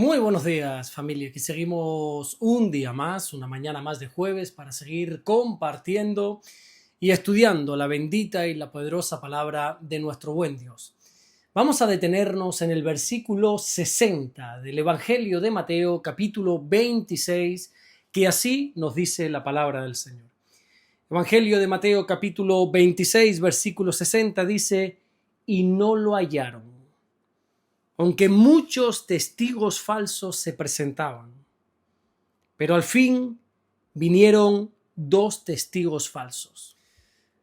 Muy buenos días, familia. Aquí seguimos un día más, una mañana más de jueves para seguir compartiendo y estudiando la bendita y la poderosa palabra de nuestro buen Dios. Vamos a detenernos en el versículo 60 del Evangelio de Mateo, capítulo 26, que así nos dice la palabra del Señor. Evangelio de Mateo, capítulo 26, versículo 60 dice: y no lo hallaron, aunque muchos testigos falsos se presentaban. Pero al fin vinieron 2 testigos falsos.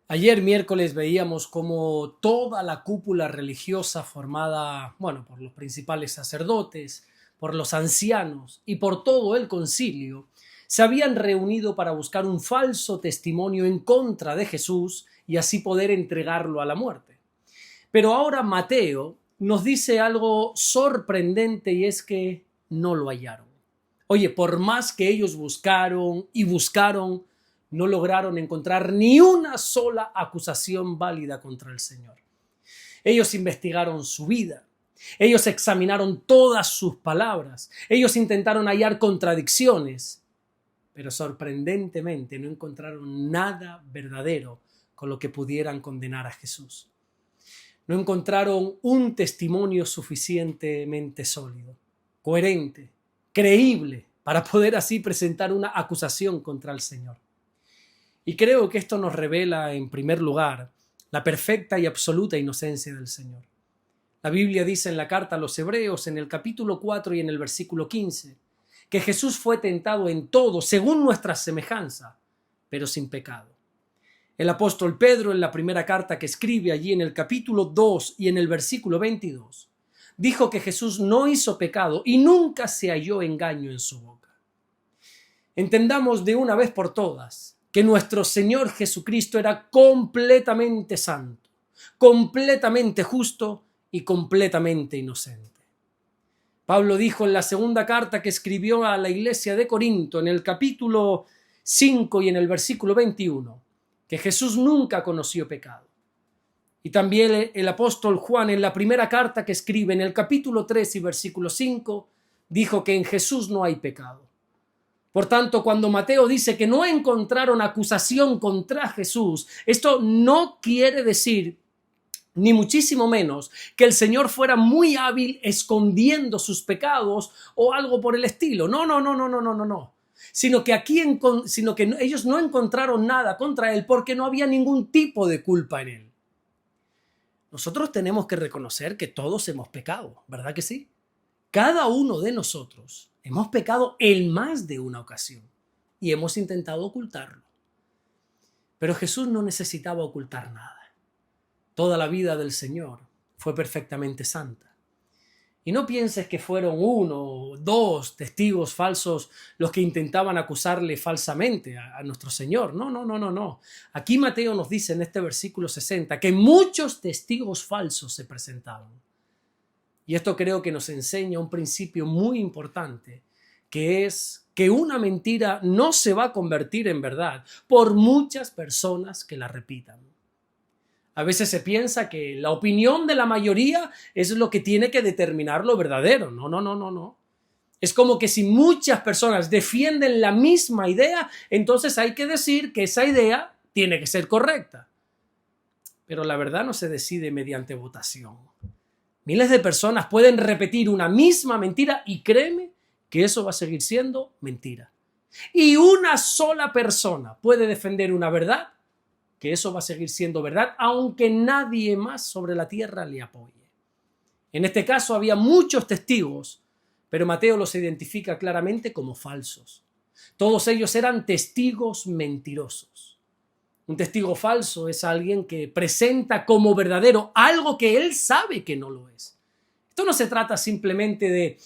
Ayer miércoles veíamos cómo toda la cúpula religiosa formada, por los principales sacerdotes, por los ancianos y por todo el concilio, se habían reunido para buscar un falso testimonio en contra de Jesús y así poder entregarlo a la muerte. Pero ahora Mateo nos dice algo sorprendente, y es que no lo hallaron. Oye, por más que ellos buscaron y buscaron, no lograron encontrar ni una sola acusación válida contra el Señor. Ellos investigaron su vida, ellos examinaron todas sus palabras, ellos intentaron hallar contradicciones, pero sorprendentemente no encontraron nada verdadero con lo que pudieran condenar a Jesús. No encontraron un testimonio suficientemente sólido, coherente, creíble, para poder así presentar una acusación contra el Señor. Y creo que esto nos revela, en primer lugar, la perfecta y absoluta inocencia del Señor. La Biblia dice en la carta a los Hebreos, en el capítulo 4 y en el versículo 15, que Jesús fue tentado en todo, según nuestra semejanza, pero sin pecado. El apóstol Pedro, en la primera carta que escribe allí en el capítulo 2 y en el versículo 22, dijo que Jesús no hizo pecado y nunca se halló engaño en su boca. Entendamos de una vez por todas que nuestro Señor Jesucristo era completamente santo, completamente justo y completamente inocente. Pablo dijo en la segunda carta que escribió a la iglesia de Corinto, en el capítulo 5 y en el versículo 21, que Jesús nunca conoció pecado. Y también el apóstol Juan, en la primera carta que escribe, en el capítulo 3 y versículo 5, dijo que en Jesús no hay pecado. Por tanto, cuando Mateo dice que no encontraron acusación contra Jesús, esto no quiere decir, ni muchísimo menos, que el Señor fuera muy hábil escondiendo sus pecados o algo por el estilo. No. Sino que ellos no encontraron nada contra él porque no había ningún tipo de culpa en él. Nosotros tenemos que reconocer que todos hemos pecado, ¿verdad que sí? Cada uno de nosotros hemos pecado en más de una ocasión y hemos intentado ocultarlo. Pero Jesús no necesitaba ocultar nada. Toda la vida del Señor fue perfectamente santa. Y no pienses que fueron 1 o 2 testigos falsos los que intentaban acusarle falsamente a nuestro Señor. No. Aquí Mateo nos dice en este versículo 60 que muchos testigos falsos se presentaban. Y esto creo que nos enseña un principio muy importante, que es que una mentira no se va a convertir en verdad por muchas personas que la repitan. A veces se piensa que la opinión de la mayoría es lo que tiene que determinar lo verdadero. No. Es como que si muchas personas defienden la misma idea, entonces hay que decir que esa idea tiene que ser correcta. Pero la verdad no se decide mediante votación. Miles de personas pueden repetir una misma mentira y créeme que eso va a seguir siendo mentira. Y una sola persona puede defender una verdad, que eso va a seguir siendo verdad, aunque nadie más sobre la tierra le apoye. En este caso había muchos testigos, pero Mateo los identifica claramente como falsos. Todos ellos eran testigos mentirosos. Un testigo falso es alguien que presenta como verdadero algo que él sabe que no lo es. Esto no se trata simplemente de,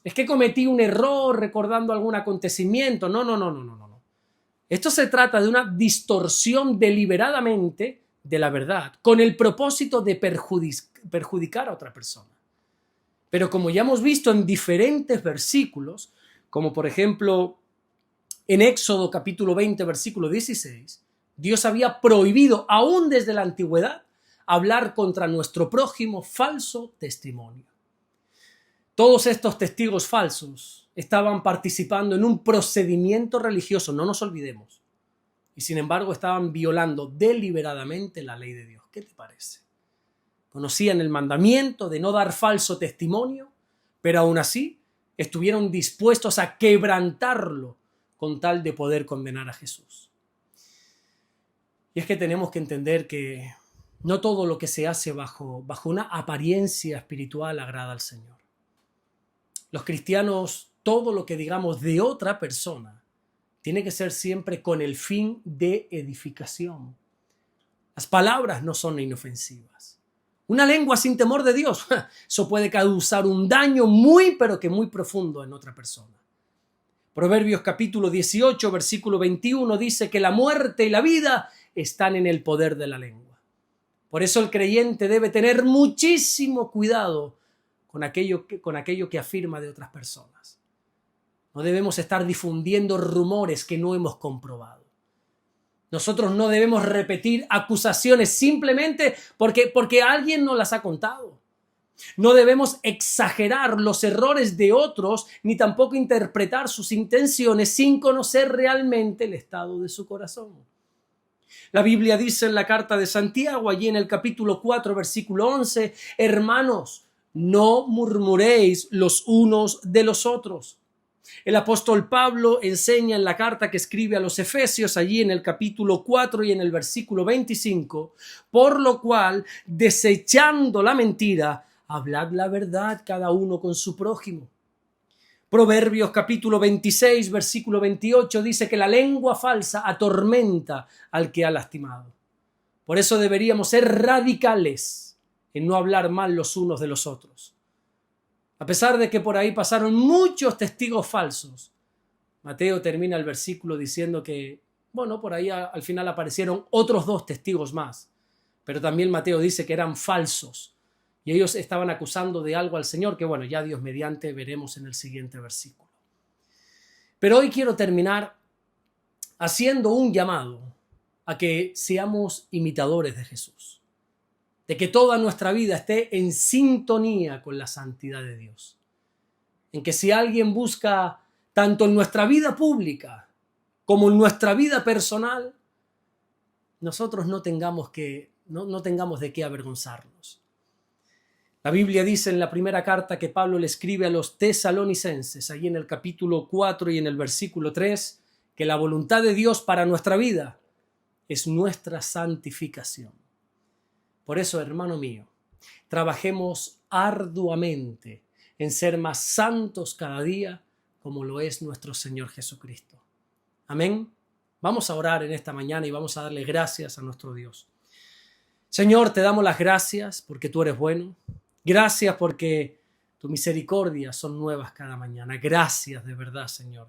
es que cometí un error recordando algún acontecimiento. No. Esto se trata de una distorsión deliberadamente de la verdad, con el propósito de perjudicar a otra persona. Pero como ya hemos visto en diferentes versículos, como por ejemplo en Éxodo capítulo 20, versículo 16, Dios había prohibido, aún desde la antigüedad, hablar contra nuestro prójimo falso testimonio. Todos estos testigos falsos estaban participando en un procedimiento religioso, no nos olvidemos. Y sin embargo estaban violando deliberadamente la ley de Dios. ¿Qué te parece? Conocían el mandamiento de no dar falso testimonio, pero aún así estuvieron dispuestos a quebrantarlo con tal de poder condenar a Jesús. Y es que tenemos que entender que no todo lo que se hace bajo una apariencia espiritual agrada al Señor. Los cristianos, todo lo que digamos de otra persona, tiene que ser siempre con el fin de edificación. Las palabras no son inofensivas. Una lengua sin temor de Dios, eso puede causar un daño pero que muy profundo en otra persona. Proverbios capítulo 18, versículo 21 dice que la muerte y la vida están en el poder de la lengua. Por eso el creyente debe tener muchísimo cuidado con aquello que afirma de otras personas. No debemos estar difundiendo rumores que no hemos comprobado. Nosotros no debemos repetir acusaciones simplemente porque alguien nos las ha contado. No debemos exagerar los errores de otros ni tampoco interpretar sus intenciones sin conocer realmente el estado de su corazón. La Biblia dice en la carta de Santiago, allí en el capítulo 4, versículo 11, hermanos, no murmuréis los unos de los otros. El apóstol Pablo enseña en la carta que escribe a los Efesios, allí en el capítulo 4 y en el versículo 25, por lo cual, desechando la mentira, hablad la verdad cada uno con su prójimo. Proverbios capítulo 26, versículo 28 dice que la lengua falsa atormenta al que ha lastimado. Por eso deberíamos ser radicales en no hablar mal los unos de los otros. A pesar de que por ahí pasaron muchos testigos falsos, Mateo termina el versículo diciendo que, por ahí al final aparecieron otros 2 testigos más, pero también Mateo dice que eran falsos y ellos estaban acusando de algo al Señor que, ya Dios mediante veremos en el siguiente versículo. Pero hoy quiero terminar haciendo un llamado a que seamos imitadores de Jesús, de que toda nuestra vida esté en sintonía con la santidad de Dios, en que si alguien busca tanto en nuestra vida pública como en nuestra vida personal, nosotros no tengamos de qué avergonzarnos. La Biblia dice en la primera carta que Pablo le escribe a los tesalonicenses, allí en el capítulo 4 y en el versículo 3, que la voluntad de Dios para nuestra vida es nuestra santificación. Por eso, hermano mío, trabajemos arduamente en ser más santos cada día como lo es nuestro Señor Jesucristo. Amén. Vamos a orar en esta mañana y vamos a darle gracias a nuestro Dios. Señor, te damos las gracias porque tú eres bueno. Gracias porque tu misericordia son nuevas cada mañana. Gracias de verdad, Señor.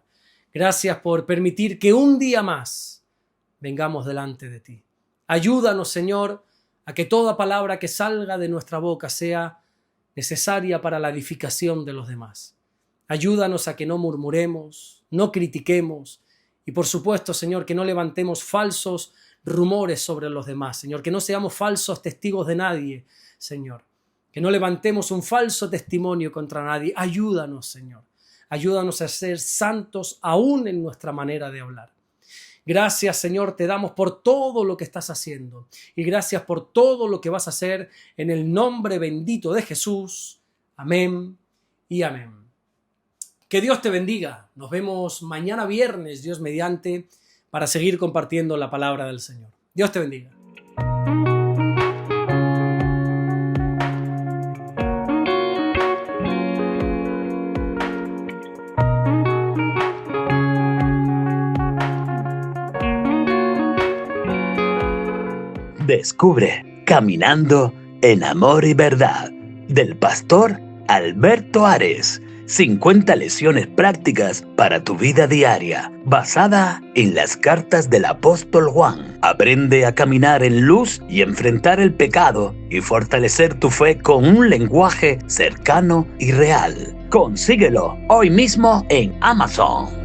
Gracias por permitir que un día más vengamos delante de ti. Ayúdanos, Señor, a que toda palabra que salga de nuestra boca sea necesaria para la edificación de los demás. Ayúdanos a que no murmuremos, no critiquemos y por supuesto, Señor, que no levantemos falsos rumores sobre los demás, Señor, que no seamos falsos testigos de nadie, Señor, que no levantemos un falso testimonio contra nadie. Ayúdanos, Señor, ayúdanos a ser santos aún en nuestra manera de hablar. Gracias, Señor, te damos por todo lo que estás haciendo y gracias por todo lo que vas a hacer en el nombre bendito de Jesús. Amén y amén. Que Dios te bendiga. Nos vemos mañana viernes, Dios mediante, para seguir compartiendo la palabra del Señor. Dios te bendiga. Descubre Caminando en Amor y Verdad del pastor Alberto Ares. 50 lecciones prácticas para tu vida diaria, basada en las cartas del apóstol Juan. Aprende a caminar en luz y enfrentar el pecado y fortalecer tu fe con un lenguaje cercano y real. Consíguelo hoy mismo en Amazon.